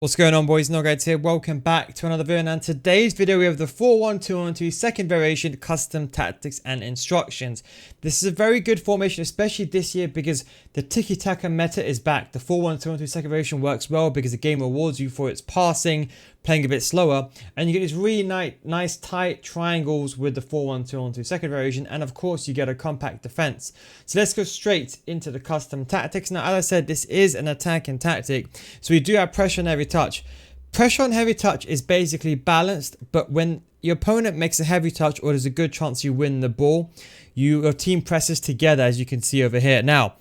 What's going on, boys? Noguides here. Welcome back to another video. And today's video we have the 4-1-2-1-2 second variation, custom tactics and instructions. This is a very good formation, especially this year because the tiki-taka meta is back. The 4-1-2-1-2 second variation works well because the game rewards you for its passing, playing a bit slower, and you get these really nice tight triangles with the 4-1-2-1-2 second variation, and of course you get a compact defense. So let's go straight into the custom tactics. Now, as I said, this is an attacking tactic, so we do have pressure on heavy touch. Pressure on heavy touch is basically balanced, but when your opponent makes a heavy touch or there's a good chance you win the ball, your team presses together, as you can see over here. Now,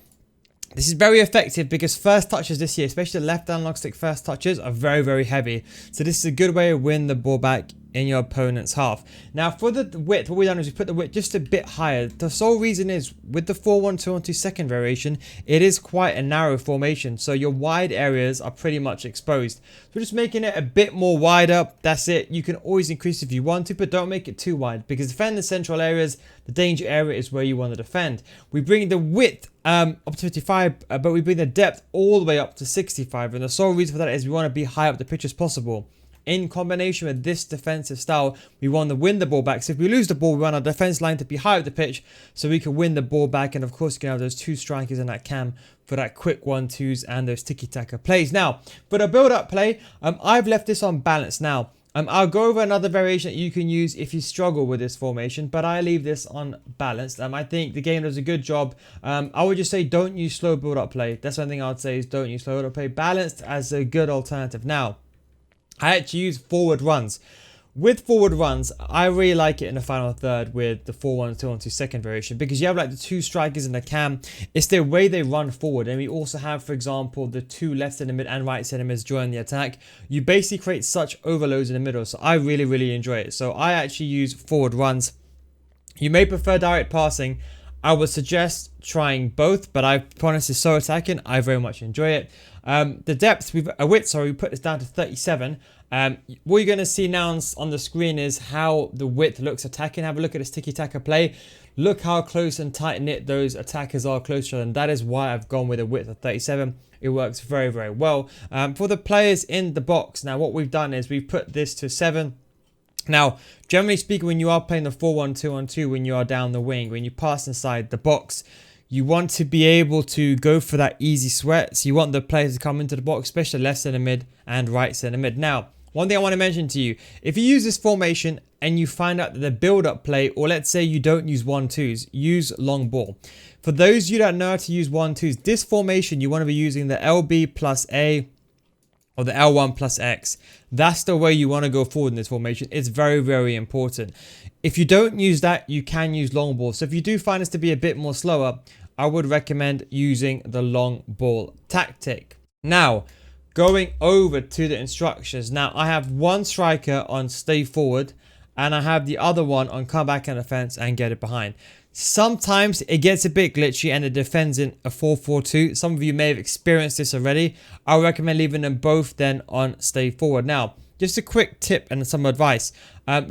this is very effective because first touches this year, especially the left analog stick first touches, are very heavy. So this is a good way to win the ball back in your opponent's half. Now for the width, what we've done is we put the width just a bit higher. The sole reason is with the 4-1-2-1-2 second variation, it is quite a narrow formation, so your wide areas are pretty much exposed. So we're just making it a bit more wider. That's it. You can always increase if you want to, but don't make it too wide because defend the central areas. The danger area is where you want to defend. We bring the width up to 55, but we bring the depth all the way up to 65, and the sole reason for that is we want to be high up the pitch as possible. In combination with this defensive style, we want to win the ball back. So if we lose the ball, we want our defense line to be high up the pitch so we can win the ball back. And of course, you can have those two strikers in that cam for that quick 1-2s and those tiki-taka plays. Now, for the build-up play, I've left this on balance. Now, I'll go over another variation that you can use if you struggle with this formation, but I leave this on balanced. I think the game does a good job. I would just say don't use slow build-up play. That's one thing I would say is don't use slow build-up play. Balanced as a good alternative. Now, I actually use forward runs. With forward runs, I really like it in the final third with the 4-1-2-1-2 second variation because you have like the two strikers in the cam. It's the way they run forward, and we also have, for example, the two left centre mid and right centre mids join the attack. You basically create such overloads in the middle, so I really enjoy it. So I actually use forward runs. You may prefer direct passing. I would suggest trying both, but I promise it's so attacking. I very much enjoy it. The depth, we put this down to 37. What you're going to see now on the screen is how the width looks attacking. Have a look at this tiki-taka play. Look how close and tight-knit those attackers are closer, and that is why I've gone with a width of 37. It works very well. For the players in the box, now what we've done is we've put this to 7. Now, generally speaking, when you are playing the 4-1-2-1-2, when you are down the wing, when you pass inside the box, you want to be able to go for that easy sweat. So you want the players to come into the box, especially left centre mid and right centre mid. Now, one thing I want to mention to you, if you use this formation and you find out that the build-up play, or let's say you don't use 1-2s, use long ball. For those you that know how to use 1-2s, this formation, you want to be using the LB plus A or the L1 plus X. That's the way you want to go forward in this formation. It's very important. If you don't use that, you can use long ball. So if you do find this to be a bit more slower, I would recommend using the long ball tactic. Now, going over to the instructions. Now, I have one striker on stay forward, and I have the other one on come back and defense and get it behind. Sometimes it gets a bit glitchy and it defends in a 4-4-2. Some of you may have experienced this already. I would recommend leaving them both then on stay forward. Now, just a quick tip and some advice.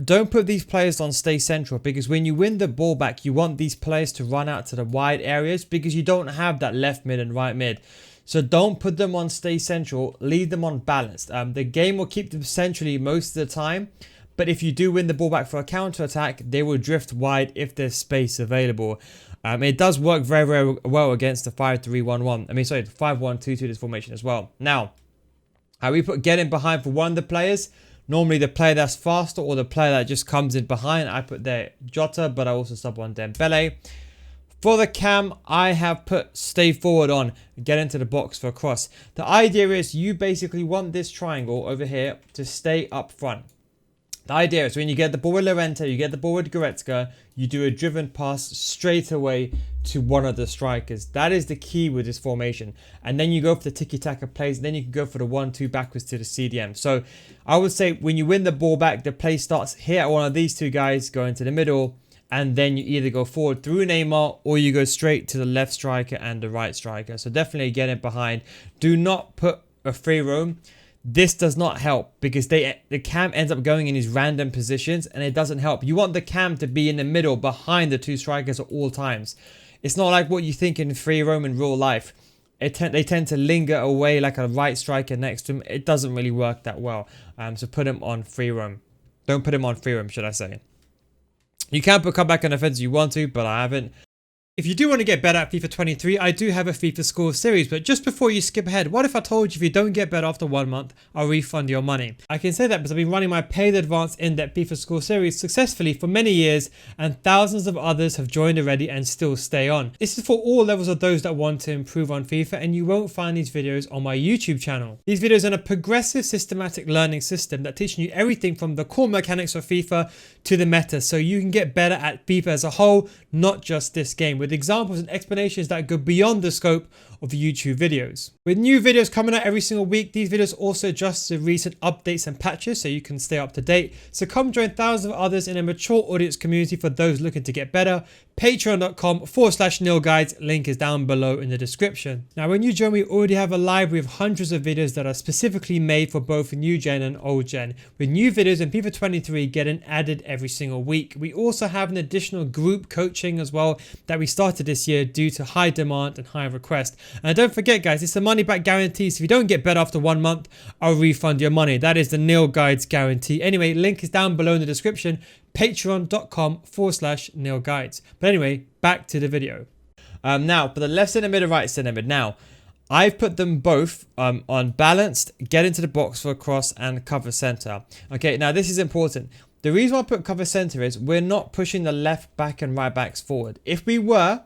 Don't put these players on stay central because when you win the ball back, you want these players to run out to the wide areas because you don't have that left mid and right mid. So don't put them on stay central, leave them on balanced. The game will keep them centrally most of the time. But if you do win the ball back for a counter attack, they will drift wide if there's space available. It does work very well against the 5-3-1-1. The 5-1-2-2 this formation as well. Now, we put get in behind for one of the players. Normally the player that's faster or the player that just comes in behind. I put there Jota, but I also sub on Dembele. For the cam, I have put stay forward on, get into the box for a cross. The idea is you basically want this triangle over here to stay up front. The idea is when you get the ball with Llorente, you get the ball with Goretzka, you do a driven pass straight away to one of the strikers. That is the key with this formation. And then you go for the tiki-taka plays, and then you can go for the 1-2 backwards to the CDM. So I would say when you win the ball back, the play starts here at one of these two guys, go into the middle, and then you either go forward through Neymar or you go straight to the left striker and the right striker. So definitely get it behind. Do not put a free roam. This does not help because the cam ends up going in these random positions and it doesn't help. You want the cam to be in the middle behind the two strikers at all times. It's not like what you think in free roam in real life. they tend to linger away like a right striker next to him. It doesn't really work that well. So put him on free roam. Don't put him on free roam, should I say. You can put comeback and offense if you want to, but I haven't. If you do want to get better at FIFA 23, I do have a FIFA School Series, but just before you skip ahead, what if I told you if you don't get better after 1 month, I'll refund your money? I can say that because I've been running my paid advanced in-depth FIFA School Series successfully for many years, and thousands of others have joined already and still stay on. This is for all levels of those that want to improve on FIFA, and you won't find these videos on my YouTube channel. These videos are a progressive systematic learning system that teaches you everything from the core mechanics of FIFA to the meta, so you can get better at FIFA as a whole, not just this game, with examples and explanations that go beyond the scope of YouTube videos. With new videos coming out every single week, these videos also adjust to recent updates and patches so you can stay up to date. So come join thousands of others in a mature audience community for those looking to get better. Patreon.com/nilguides, link is down below in the description. Now when you join, we already have a library of hundreds of videos that are specifically made for both new gen and old gen, with new videos in FIFA 23 getting added every single week. We also have an additional group coaching as well that we started this year due to high demand and high request. And don't forget guys, it's a money back guarantee, so if you don't get better after 1 month, I'll refund your money. That is the Nil Guides guarantee. Anyway, link is down below in the description, patreon.com/nilguides. But anyway, back to the video. Now for the left centre mid and right centre mid. Now I've put them both on balanced, get into the box for a cross, and cover centre. Okay, now this is important. The reason why I put cover centre is we're not pushing the left back and right backs forward. If we were,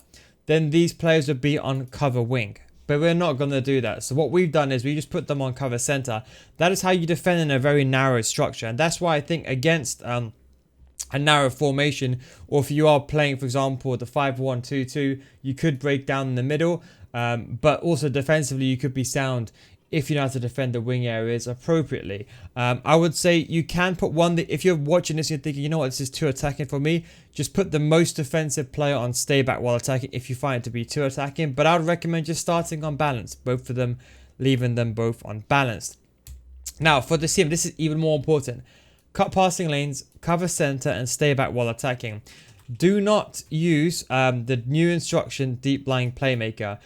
then these players would be on cover wing. But we're not going to do that. So what we've done is we just put them on cover centre. That is how you defend in a very narrow structure. And that's why I think against a narrow formation, or if you are playing, for example, the 5-1-2-2, you could break down in the middle. But also defensively, you could be sound if you know how to defend the wing areas appropriately. I would say you can put one that if you're watching this and you're thinking, you know what, this is too attacking for me, just put the most defensive player on stay back while attacking if you find it to be too attacking. But I would recommend just starting on balance, both of them, leaving them both on balanced. Now for the sim, this is even more important. Cut passing lanes, cover center, and stay back while attacking. Do not use the new instruction, deep lying playmaker,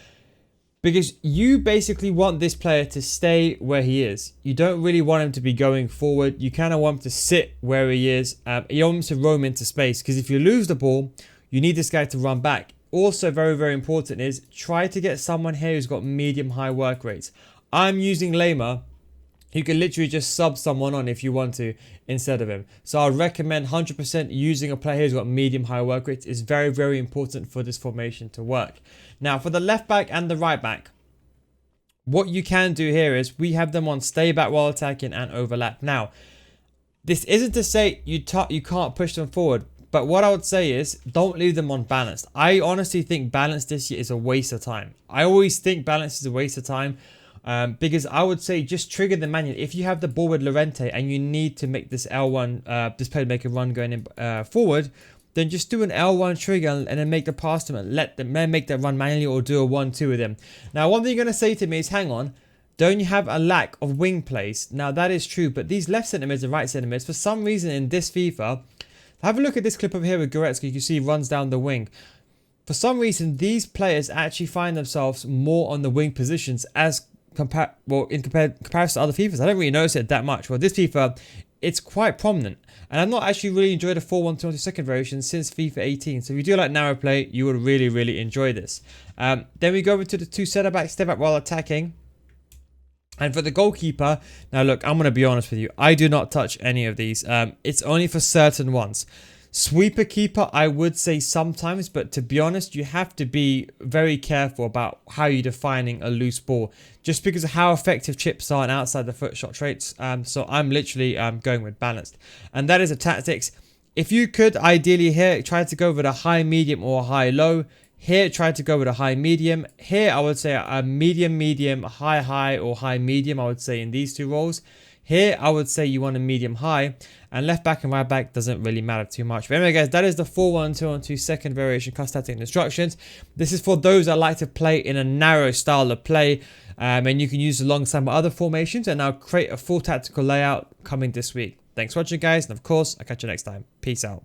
because you basically want this player to stay where he is. You don't really want him to be going forward. You kind of want him to sit where he is. You want him to roam into space, because if you lose the ball, you need this guy to run back. Also very, very important is try to get someone here who's got medium high work rates. I'm using Lamer. You can literally just sub someone on if you want to instead of him. So I recommend 100% using a player who's got medium high work rates. Is very, very important for this formation to work. Now for the left back and the right back, what you can do here is we have them on stay back while attacking and overlap. Now this isn't to say you can't push them forward, but what I would say is don't leave them on balanced. I honestly think balanced this year is a waste of time. I always think balance is a waste of time. Because I would say just trigger the manual. If you have the ball with Llorente and you need to make this L1, this playmaker run going in, forward, then just do an L1 trigger and then make the pass to him and let them make that run manually, or do a 1-2 with him. Now, one thing you're going to say to me is, hang on, don't you have a lack of wing plays? Now, that is true, but these left centre mids and right centre mids, for some reason in this FIFA, have a look at this clip over here with Goretzka. You can see he runs down the wing. For some reason, these players actually find themselves more on the wing positions as in comparison to other FIFAs. I don't really notice it that much. Well, this FIFA, it's quite prominent. And I've not actually really enjoyed a 4-1-2-1-2 second variation since FIFA 18. So if you do like narrow play, you would really, really enjoy this. Then we go over to the two centre backs, step back while attacking. And for the goalkeeper, now look, I'm going to be honest with you. I do not touch any of these. It's only for certain ones. Sweeper keeper, I would say sometimes, but to be honest, you have to be very careful about how you're defining a loose ball, just because of how effective chips are and outside the foot shot traits. So I'm literally going with balanced, and that is a tactics. If you could ideally here try to go with a high medium or a high low. Here try to go with a high medium. Here I would say a medium medium, high high, or high medium. I would say in these two roles. Here, I would say you want a medium high, and left back and right back doesn't really matter too much. But anyway, guys, that is the 4-1-2-1-2 second variation custom tactic instructions. This is for those that like to play in a narrow style of play, and you can use it alongside my other formations, and I'll create a full tactical layout coming this week. Thanks for watching, guys, and of course, I'll catch you next time. Peace out.